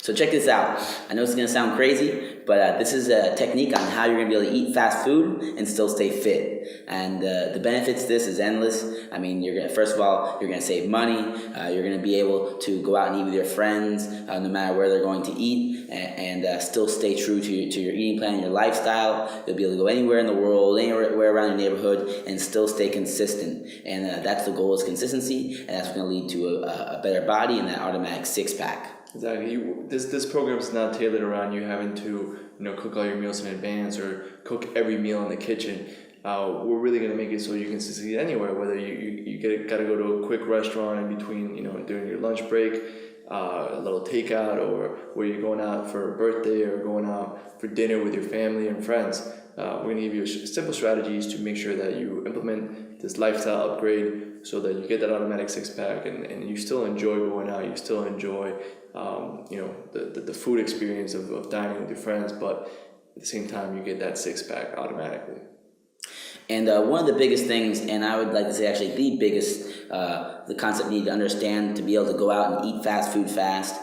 So check this out. I know it's going to sound crazy, but this is a technique on how you're going to be able to eat fast food and still stay fit. And the benefits to this is endless. I mean, first of all, you're going to save money. You're going to be able to go out and eat with your friends, no matter where they're going to eat, and still stay true to your eating plan and your lifestyle. You'll be able to go anywhere in the world, anywhere around your neighborhood, and still stay consistent. And that's the goal, is consistency, and that's going to lead to a better body and that automatic six-pack. Exactly. This program is not tailored around you having to cook all your meals in advance or cook every meal in the kitchen. We're really going to make it so you can succeed anywhere, whether you got to go to a quick restaurant in between, during your lunch break, a little takeout, or where you're going out for a birthday or going out for dinner with your family and friends. We're going to give you simple strategies to make sure that you implement this lifestyle upgrade so that you get that automatic six-pack and you still enjoy going out, you still enjoy the food experience of dining with your friends, but at the same time you get that six-pack automatically. And one of the biggest things, and I would like to say actually the biggest, the concept you need to understand to be able to go out and eat fast food fast,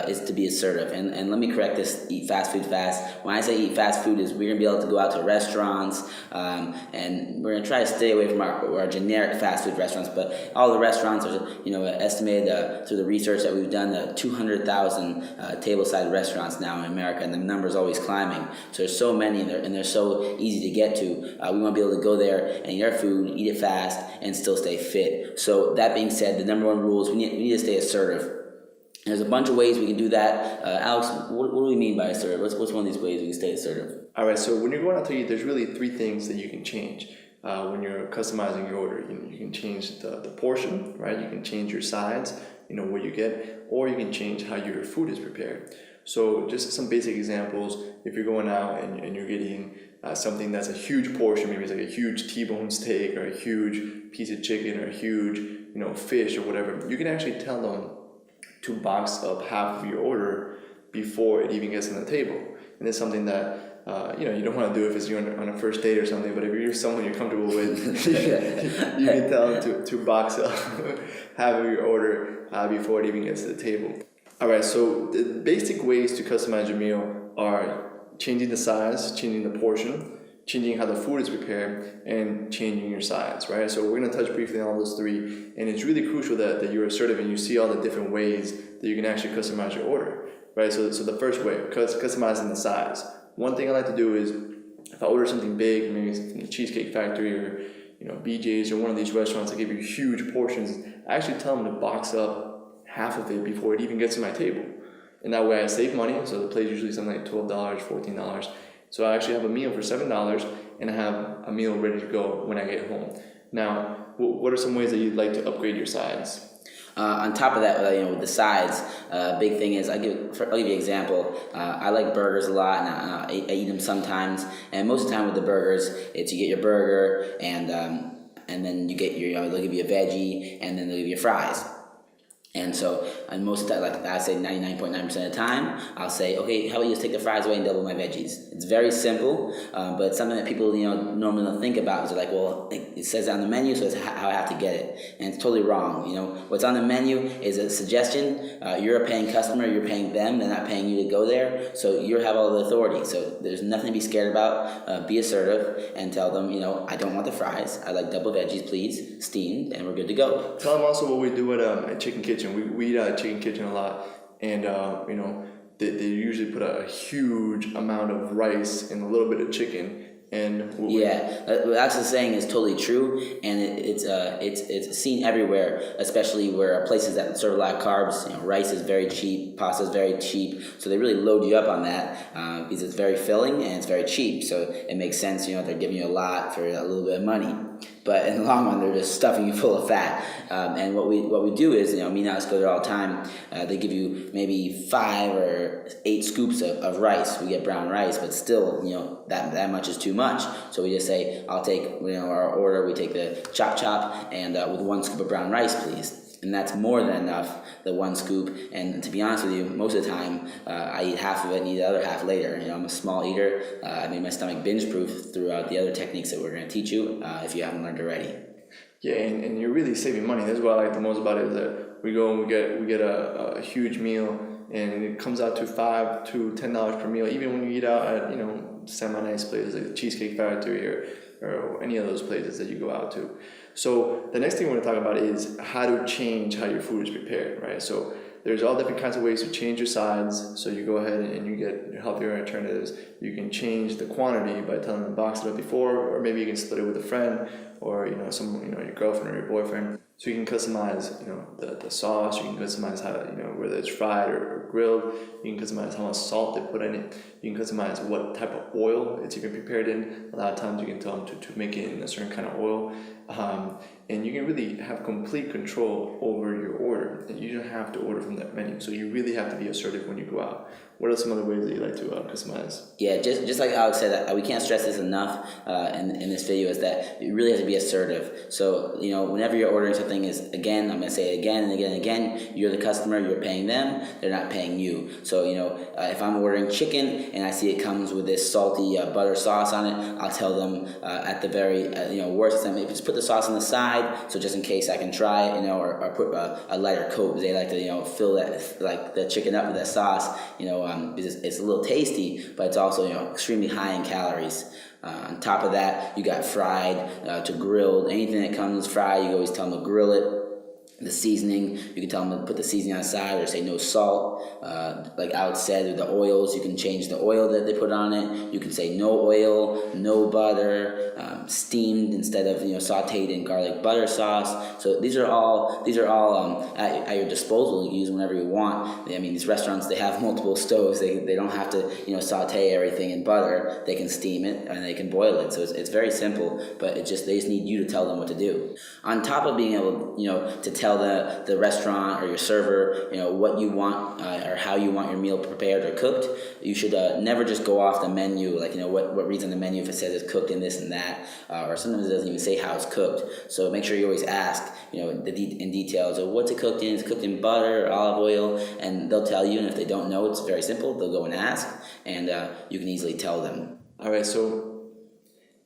is to be assertive. And let me correct this, eat fast food fast. When I say eat fast food, is we're going to be able to go out to restaurants, and we're going to try to stay away from our generic fast food restaurants, but all the restaurants are, estimated through the research that we've done, 200,000 table-side restaurants now in America, and the number's always climbing. So there's so many, and they're so easy to get to. We want to be able to go there and eat our food, eat it fast, and still stay fit. So that being said, the number one rule is we need to stay assertive. There's a bunch of ways we can do that. Alex, what do we mean by assertive? What's one of these ways we can stay assertive? All right, so when you're going out to eat, there's really three things that you can change when you're customizing your order. You can change the portion, right? You can change your sides, what you get, or you can change how your food is prepared. So just some basic examples, if you're going out and you're getting something that's a huge portion, maybe it's like a huge T-bone steak or a huge piece of chicken or a huge, fish or whatever, you can actually tell them to box up half of your order before it even gets on the table. And it's something that you don't want to do if you're on a first date or something, but if you're someone you're comfortable with, you can tell them to box up half of your order before it even gets to the table. All right, so the basic ways to customize your meal are changing the size, changing the portion, changing how the food is prepared, and changing your sides, right? So we're going to touch briefly on all those three, and it's really crucial that you're assertive and you see all the different ways that you can actually customize your order, right? So the first way, customizing the size. One thing I like to do is, if I order something big, maybe from the Cheesecake Factory or BJ's or one of these restaurants that give you huge portions, I actually tell them to box up half of it before it even gets to my table. And that way I save money, so the plate is usually something like $12, $14. So I actually have a meal for $7 and I have a meal ready to go when I get home. Now, what are some ways that you'd like to upgrade your sides? On top of that, with the sides, big thing is I'll give you an example. I like burgers a lot, and I eat them sometimes. And most of the time with the burgers, it's you get your burger, and then you get your they'll give you a veggie, and then they'll give you fries. And so, and most of the time, like I say 99.9% of the time, I'll say, okay, how about you just take the fries away and double my veggies? It's very simple, but it's something that people, normally don't think about. They're like, well, it says on the menu, so it's how I have to get it. And it's totally wrong. What's on the menu is a suggestion. You're a paying customer, you're paying them, they're not paying you to go there. So you have all the authority. So there's nothing to be scared about. Be assertive and tell them, I don't want the fries. I like double veggies, please, steamed, and we're good to go. Tell them also what we do at Chicken Kitchen. We eat at Chicken Kitchen a lot, and they usually put a huge amount of rice and a little bit of chicken. And what Alex is saying is totally true, and it's seen everywhere, especially where places that serve a lot of carbs. Rice is very cheap, pasta is very cheap, so they really load you up on that because it's very filling and it's very cheap. So it makes sense. They're giving you a lot for a little bit of money. But in the long run, they're just stuffing you full of fat. And what we do is, me and Alex go there all the time. They give you maybe 5 or 8 scoops of rice. We get brown rice, but still, that much is too much. So we just say, I'll take, our order. We take the chop, and with 1 scoop of brown rice, please. And that's more than enough, the 1 scoop. And to be honest with you, most of the time, I eat half of it and eat the other half later. I'm a small eater. I made my stomach binge-proof throughout the other techniques that we're going to teach you if you haven't learned already. Yeah, and you're really saving money. That's what I like the most about it, is that we go and we get a huge meal, and it comes out to $5 to $10 per meal. Even when you eat out at semi-nice places like the Cheesecake Factory or any of those places that you go out to. So the next thing we're going to talk about is how to change how your food is prepared, right? So there's all different kinds of ways to change your sides. So you go ahead and you get healthier alternatives. You can change the quantity by telling them to box it up before, or maybe you can split it with a friend, or someone, your girlfriend or your boyfriend. So you can customize, the sauce. You can customize how, whether it's fried or grilled. You can customize how much salt they put in it. You can customize what type of oil it's even prepared in. A lot of times you can tell them to make it in a certain kind of oil. And you can really have complete control over your order. And you don't have to order from that menu. So you really have to be assertive when you go out. What are some other ways that you like to customize? Yeah, just like Alex said, we can't stress this enough in this video, is that you really have to be assertive. So, whenever you're ordering something, I'm going to say it again and again and again, you're the customer, you're paying them, they're not paying you. So, if I'm ordering chicken and I see it comes with this salty butter sauce on it, I'll tell them at the very, worst time, maybe just put the sauce on the side, so just in case I can try it, or put a lighter coat. They like to, fill that, like the chicken up with that sauce, because it's a little tasty, but it's also extremely high in calories. On top of that, you got fried to grilled. Anything that comes fried, you always tell them to grill it. The seasoning, you can tell them to put the seasoning on the side, or say no salt. Like Alex said, with the oils, you can change the oil that they put on it. You can say no oil, no butter, steamed instead of sautéed in garlic butter sauce. So these are all at your disposal. You can use them whenever you want. I mean, these restaurants, they have multiple stoves. They don't have to sauté everything in butter. They can steam it and they can boil it. So it's very simple, but they just need you to tell them what to do. On top of being able to tell the restaurant or your server what you want or how you want your meal prepared or cooked, you should never just go off the menu, like what reads on the menu if it says it's cooked in this and that, or sometimes it doesn't even say how it's cooked. So make sure you always ask in details of what's it cooked in. It's cooked in butter or olive oil, and they'll tell you. And if they don't know, it's very simple. They'll go and ask, and you can easily tell them. All right, so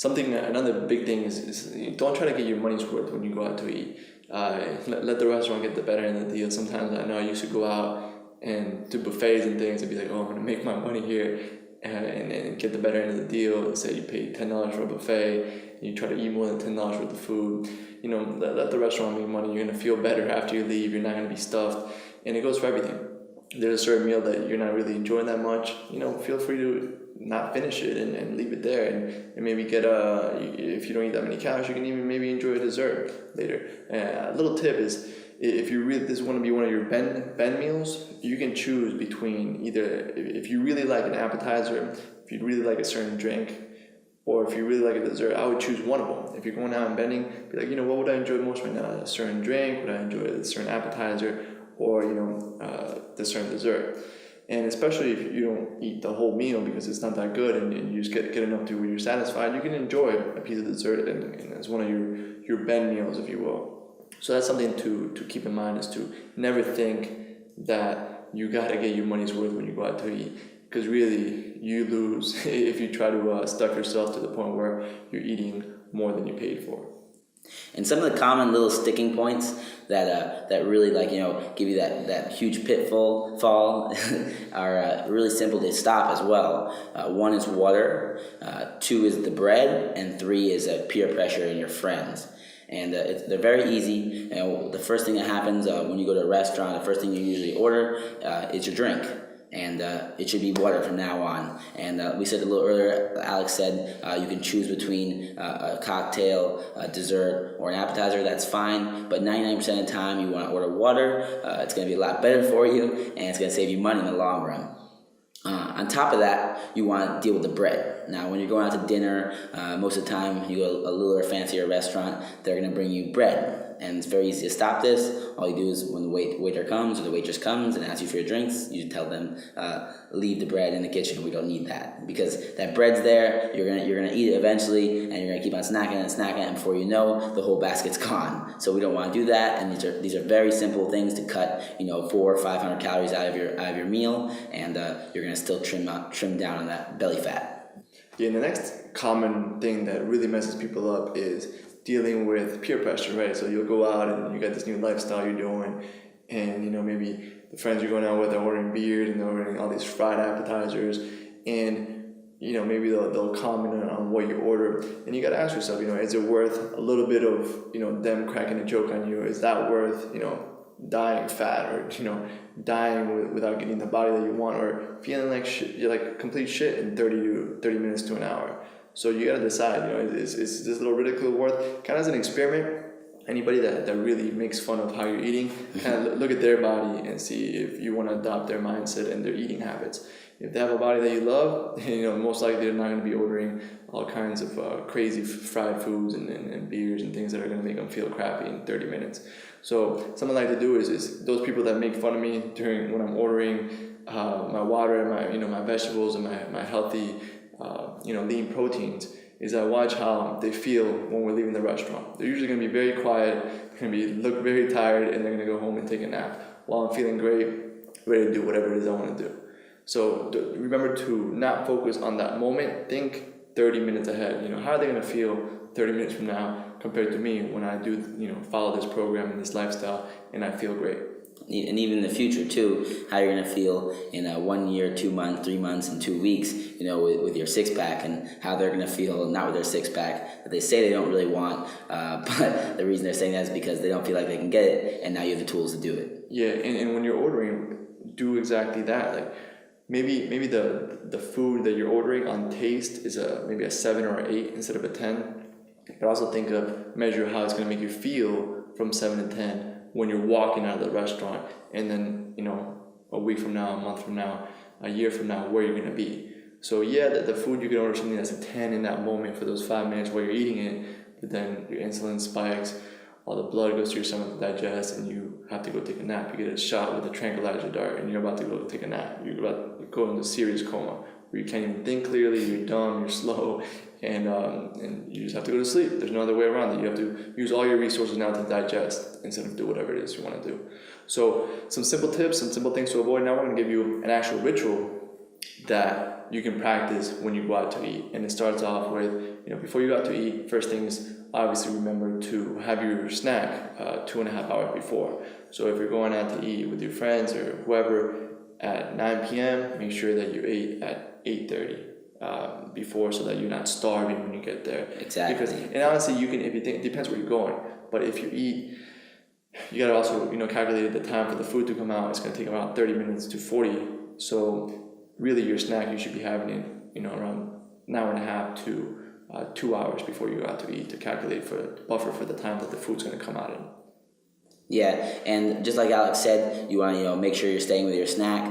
another big thing is don't try to get your money's worth when you go out to eat. Let the restaurant get the better end of the deal. Sometimes I know I used to go out and do buffets and things and be like, I'm going to make my money here and get the better end of the deal. Say you pay $10 for a buffet and you try to eat more than $10 worth of food. Let the restaurant make money. You're going to feel better after you leave. You're not going to be stuffed. And it goes for everything. There's a certain meal that you're not really enjoying that much. Feel free to not finish it and leave it there, and maybe get if you don't eat that many calories, you can even maybe enjoy a dessert later. A little tip is, if you really this want to be one of your Ben meals, you can choose between either, if you really like an appetizer, if you really like a certain drink, or if you really like a dessert, I would choose one of them. If you're going out and bending, be like, what would I enjoy most right now? A certain drink? Would I enjoy a certain appetizer? Or the certain dessert? And especially if you don't eat the whole meal because it's not that good, and you just get enough to where you're satisfied, you can enjoy a piece of dessert and as one of your Ben meals, if you will. So that's something to keep in mind, is to never think that you gotta get your money's worth when you go out to eat, because really you lose if you try to stuff yourself to the point where you're eating more than you paid for. And some of the common little sticking points that really give you that huge pitfall are really simple to stop as well. One is water, 2 is the bread, and 3 is peer pressure in your friends. And they're very easy. The first thing that happens when you go to a restaurant, the first thing you usually order is your drink. And it should be water from now on. And we said a little earlier, Alex said you can choose between a cocktail, a dessert, or an appetizer. That's fine. But 99% of the time, you want to order water. It's going to be a lot better for you, and it's going to save you money in the long run. On top of that, you want to deal with the bread. Now, when you're going out to dinner, most of the time, you go to a littler, fancier restaurant, they're going to bring you bread. And it's very easy to stop this. All you do is, when the waiter comes or the waitress comes and asks you for your drinks, you tell them, leave the bread in the kitchen. We don't need that, because that bread's there. You're gonna eat it eventually, and you're gonna keep on snacking and before you know, the whole basket's gone. So we don't want to do that. And these are very simple things to cut 400 or 500 calories out of your meal, and you're gonna still trim down on that belly fat. Yeah, and the next common thing that really messes people up is dealing with peer pressure, right? So you'll go out and you got this new lifestyle you're doing, and maybe the friends you're going out with are ordering beers and they're ordering all these fried appetizers, and maybe they'll comment on what you order, and you got to ask yourself, is it worth a little bit of them cracking a joke on you? Is that worth dying fat, or dying without getting the body that you want, or feeling like shit, you're like complete shit in 30 minutes to an hour? So you got to decide, is this little ridicule worth, kind of as an experiment? Anybody that really makes fun of how you're eating, kind of look at their body and see if you want to adopt their mindset and their eating habits. If they have a body that you love, most likely they're not going to be ordering all kinds of crazy fried foods and beers and things that are going to make them feel crappy in 30 minutes. So something I like to do is those people that make fun of me when I'm ordering my water and my vegetables and my healthy lean proteins, is I watch how they feel when we're leaving the restaurant. They're usually going to be very quiet, they're going to look very tired, and they're going to go home and take a nap, while I'm feeling great, ready to do whatever it is I want to do. So remember to not focus on that moment. Think 30 minutes ahead. How are they going to feel 30 minutes from now compared to me when I do follow this program and this lifestyle and I feel great? And even in the future too, how you're gonna feel in 1 year, 2 months, 3 months, and 2 weeks, with your six pack, and how they're gonna feel not with their six pack that they say they don't really want, but the reason they're saying that is because they don't feel like they can get it, and now you have the tools to do it. Yeah, and when you're ordering, do exactly that. Like maybe the food that you're ordering on taste is maybe a 7 or an 8 instead of a 10. But also measure how it's gonna make you feel from 7 to 10. When you're walking out of the restaurant, and then a week from now, a month from now, a year from now, where you're gonna be. So yeah, the food, you can order something that's a 10 in that moment for those 5 minutes while you're eating it, but then your insulin spikes, all the blood goes to your stomach to digest, and you have to go take a nap. You get a shot with a tranquilizer dart, and you're about to go take a nap. You're about to go into serious coma, where you can't even think clearly, you're dumb, you're slow, and you just have to go to sleep. There's no other way around it. You have to use all your resources now to digest instead of do whatever it is you want to do. So some simple tips, some simple things to avoid. Now we're going to give you an actual ritual that you can practice when you go out to eat. And it starts off with, before you go out to eat, first things, obviously remember to have your snack 2.5 hours before. So if you're going out to eat with your friends or whoever at 9 p.m., make sure that you ate at 8:30. Before, so that you're not starving when you get there. Exactly. And honestly, you can, if you think, it depends where you're going, but if you eat, you gotta also calculate the time for the food to come out. It's gonna take around 30 minutes to 40. So really, your snack, you should be having it around an hour and a half to 2 hours before you go out to eat, to calculate for buffer for the time that the food's gonna come out in. Yeah, and just like Alex said, you want to make sure you're staying with your snack.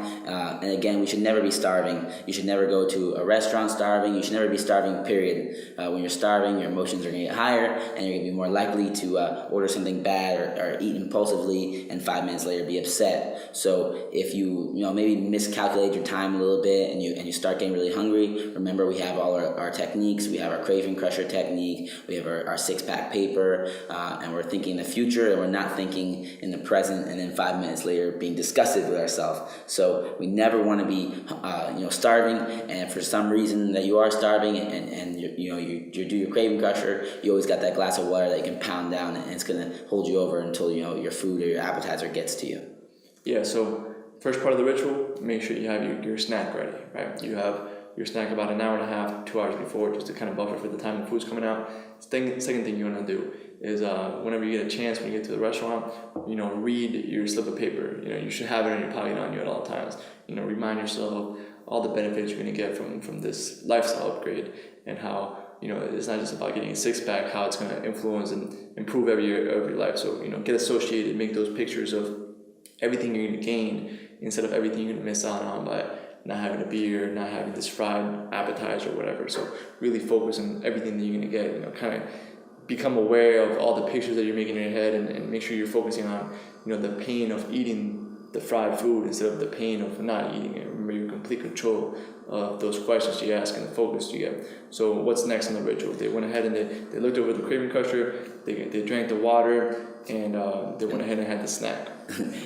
And again, we should never be starving. You should never go to a restaurant starving. You should never be starving, period. When you're starving, your emotions are going to get higher, and you're going to be more likely to order something bad or eat impulsively, and 5 minutes later be upset. So if you maybe miscalculate your time a little bit and you start getting really hungry, remember we have all our techniques. We have our craving crusher technique. We have our six-pack paper, and we're thinking in the future, and we're not thinking in the present, and then 5 minutes later being disgusted with ourselves. So we never want to be starving, and for some reason that you are starving and you do your craving crusher, you always got that glass of water that you can pound down, and it's going to hold you over until your food or your appetizer gets to you. Yeah, so first part of the ritual, make sure you have your snack ready, right? You have your snack about an hour and a half, 2 hours before, just to kind of buffer for the time the food's coming out. Second thing you want to do is whenever you get a chance, when you get to the restaurant, read your slip of paper. You should have it in your pocket on you at all times. Remind yourself all the benefits you're going to get from this lifestyle upgrade, and how it's not just about getting a six-pack, how it's going to influence and improve every year of your life. So get associated, make those pictures of everything you're going to gain instead of everything you're going to miss out on by not having a beer, not having this fried appetizer or whatever. So really focus on everything that you're going to get. Kind of become aware of all the pictures that you're making in your head, and make sure you're focusing on the pain of eating the fried food instead of the pain of not eating it. Remember, you're in complete control of those questions you ask and the focus you get. So what's next on the ritual? They went ahead and they looked over the craving crusher, they drank the water, and they went ahead and had the snack.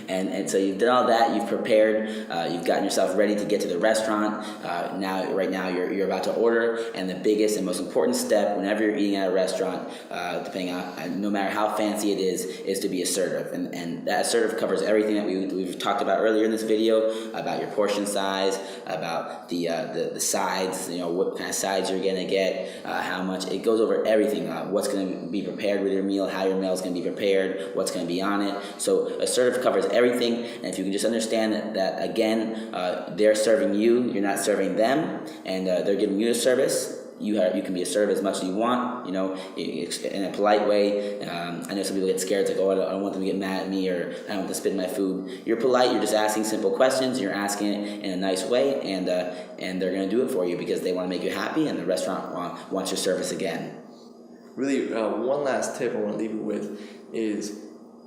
and so you've done all that. You've prepared. You've gotten yourself ready to get to the restaurant. Right now, you're about to order. And the biggest and most important step whenever you're eating at a restaurant, depending on no matter how fancy it is to be assertive. And that assertive covers everything that we've talked about earlier in this video, about your portion size, about the sides. What kind of sides you're gonna get, how much. It goes over everything. What's gonna be prepared with your meal, how your meal is gonna be prepared, what's gonna be on it. So assertive covers everything, and if you can just understand that again, they're serving you, you're not serving them, and they're giving you a service. You can be assertive as much as you want, in a polite way. I know some people get scared, it's like, oh, I don't want them to get mad at me, or I don't want to spit in my food. You're polite, you're just asking simple questions, you're asking it in a nice way, and they're going to do it for you because they want to make you happy, and the restaurant wants your service again. Really, one last tip I want to leave you with is,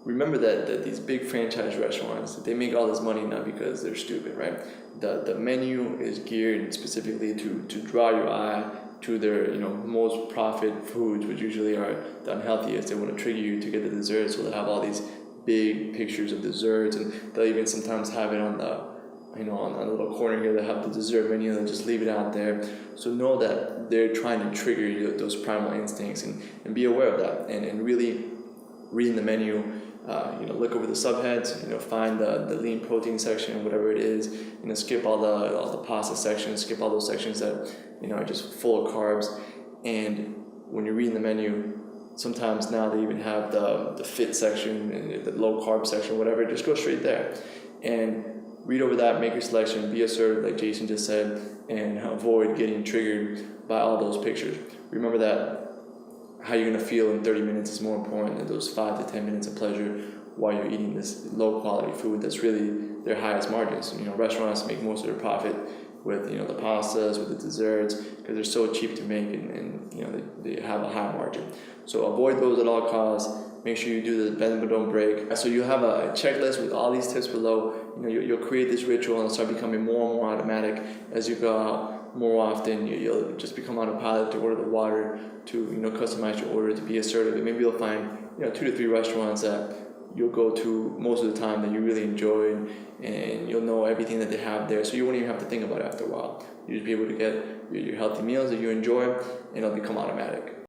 remember that these big franchise restaurants, they make all this money not because they're stupid, right? The menu is geared specifically to draw your eye to their most profit foods, which usually are the unhealthiest. They want to trigger you to get the desserts, so they'll have all these big pictures of desserts, and they'll even sometimes have it on the on a little corner here. They have the dessert menu, they'll just leave it out there. So know that they're trying to trigger those primal instincts, and be aware of that, and really reading the menu. Look over the subheads. Find the lean protein section, whatever it is. Skip all the pasta sections. Skip all those sections that are just full of carbs. And when you're reading the menu, sometimes now they even have the fit section and the low carb section, whatever. Just go straight there and read over that. Make your selection. Be assertive, like Jason just said, and avoid getting triggered by all those pictures. Remember that how you're going to feel in 30 minutes is more important than those 5 to 10 minutes of pleasure while you're eating this low quality food that's really their highest margins. Restaurants make most of their profit with the pastas, with the desserts, because they're so cheap to make, and they have a high margin. So avoid those at all costs. Make sure you do the bend but don't break. So you have a checklist with all these tips below. You'll create this ritual and start becoming more and more automatic as you go out. More often, you'll just become autopilot to order the water, to customize your order, to be assertive, and maybe you'll find 2 to 3 restaurants that you'll go to most of the time that you really enjoy, and you'll know everything that they have there, so you won't even have to think about it after a while. You'll just be able to get your healthy meals that you enjoy, and it'll become automatic.